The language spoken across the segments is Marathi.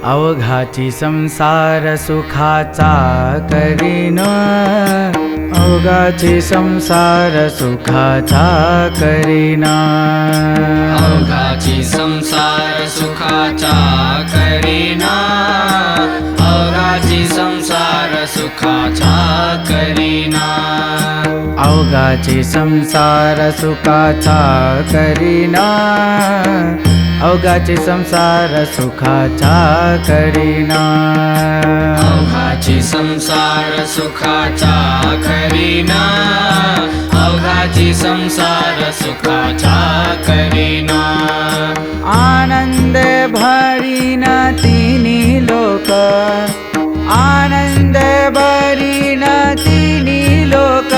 अवघाची संसार सुखाचा करीन, अवघाची संसार सुखाचा करीना, अवघाची संसार सुखाचा करीना, अवघाची संसार सुखाचा करीना, अवघाची संसार सुखाचा करीना, अवघाची संसार सुखाचा करीना, अवघाची संसार सुखाचा करीना, अवघाची संसार सुखाचा करीना, आनंद भरीन तिन्ही लोक, आनंद भरीन तिन्ही लोक,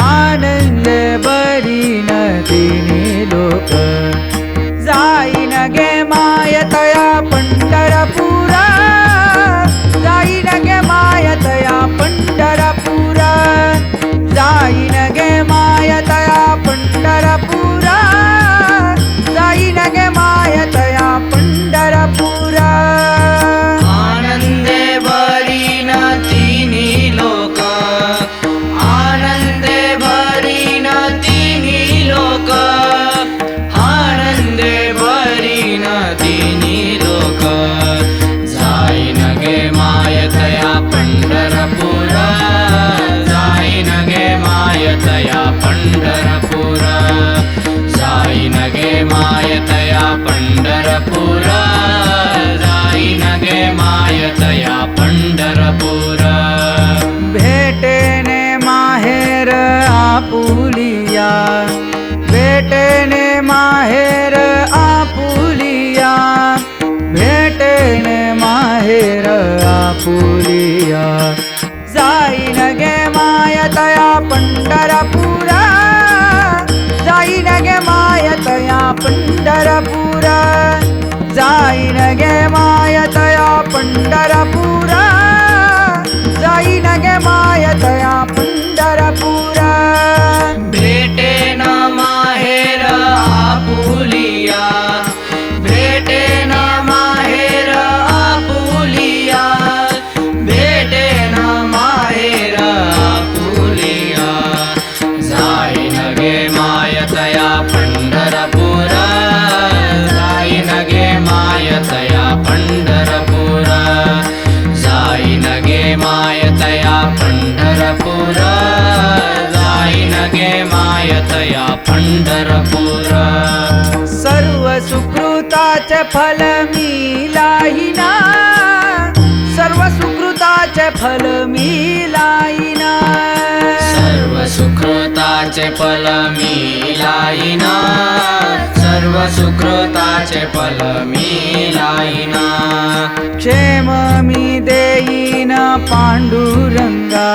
आनंद भरीन तिन्ही लोक, जाईन गे मायतया पंढरपुरा, जाईन गे मायतया पंढरपुरा, जाईन गे मायतया पंढरपुरा, जाईन गे मायतया पंढरपुरा, आनंदे भरीन तिन्ही लोक, आनंदे भरीन तिन्ही लोक, आनंदे भरीन तिन्ही लोक, जाईन गे मायतया पंढरपुरा, जाईन गे मायतया पंढरपुरा, जाईन गे मायतया पंढरपुरा, जाईन गे मायतया पंढरपुरा, भेटेने माहेर आपुलिया, भेटेने माहेर आपुलिया, भेटेने माहेर आपुलिया, जाईन गे मायतया पंढरपुरा, जाईन गे मायतया पंढरपुरा, जाईन गे मायतया पंढरपुरा, जाईन गे मायतया पंढरपुरा, भेटेन माहेर आपुलिया, भेटेन माहेर आपुलिया, भेटेन माहेर आपुलिया, जाईन गे मायतया पंढरपुरा, जाईन गे मायतया पंढरपुरा, जाईन गे मायतया पंढरपुरा, जाईन गे मायतया पंढरपुरा, सर्व सुकृताचे फल मिलाहिना, सर्व सुकृताचे फल मिलाहिना, सर्व सुकृताचे फल मिलाइना, सर्व सुकृताचे फल मिलाइना, क्षेम मी देईन पांडुरंगा,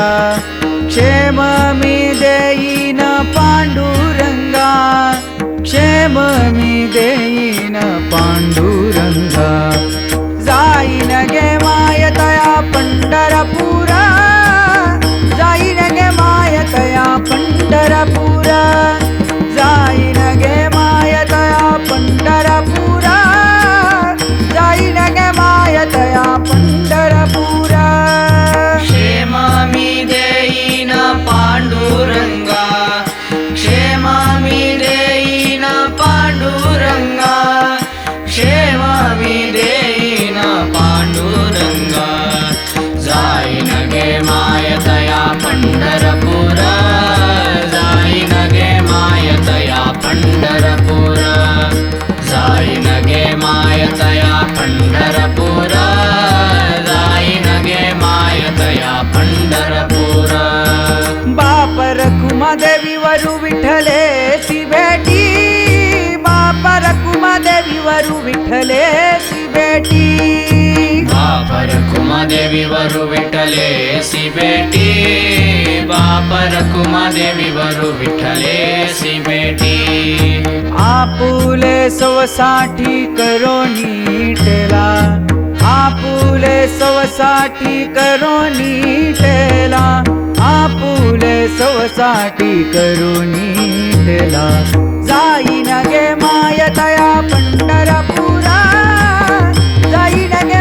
क्षेम मी देईन पांडुरंगा, क्षेम मी देईन पांडुरंगा, जाईन गे मायतया पंढरपुरा, जाईन गे मायतया पंढरपुरा, जाईन गे मायतया पंढरपुरा, जाईन गे मायतया पंढरपुरा, क्षेम मी देईन पांडुरंगा, क्षेम मी देईन पांडुरंगा, क्षेम मी देईन पांडुरंगा, जाईन गे मायतया पंढरपुरा, जाईन गे मायतया पंढरपुरा, जाईन गे मायतया पंढरपुरा, जाईन गे मायतया पंढरपुरा, बाप रखुमादेवी वरु विठ्ठलेची भेटी, बाप रखुमादेवी वरु विठ्ठलेची भेटी, बाप रखुमादेवी वरु विठ्ठलेची भेटी, बाप रखुमादेवी वरु विठ्ठलेची भेटी, आपुले सवसाठी करोनी टेला, आपुले सवसाठी करोनी टेला, आपुले सवसाठी करोनी टेला, जाईन गे मायतया पंढरपुरा, जाईन गे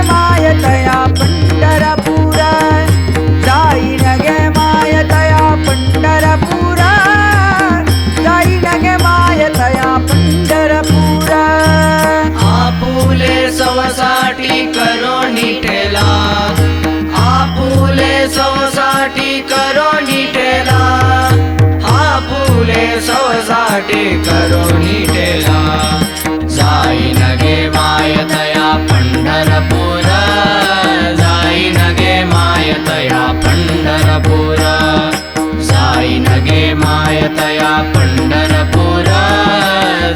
सवसाटी करोनी टेला जाईन गे मायतया पंढरपूर जाईन गे मायतया पंढरपूर जाईन गे मायतया पंढरपूर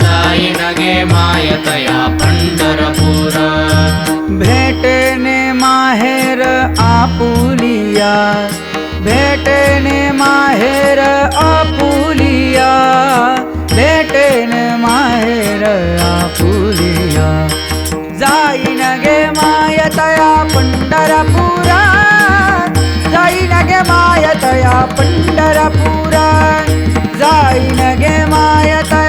जाईन गे मायतया पंढरपूर भेटणे माहेर आपुलिया भेटणे माहेर आपुलिया भेटणे माहेर आपुलिया जाईन गे मायतया पंढरपुरा जाईन गे मायतया पंढरपुरा जाईन गे मायतया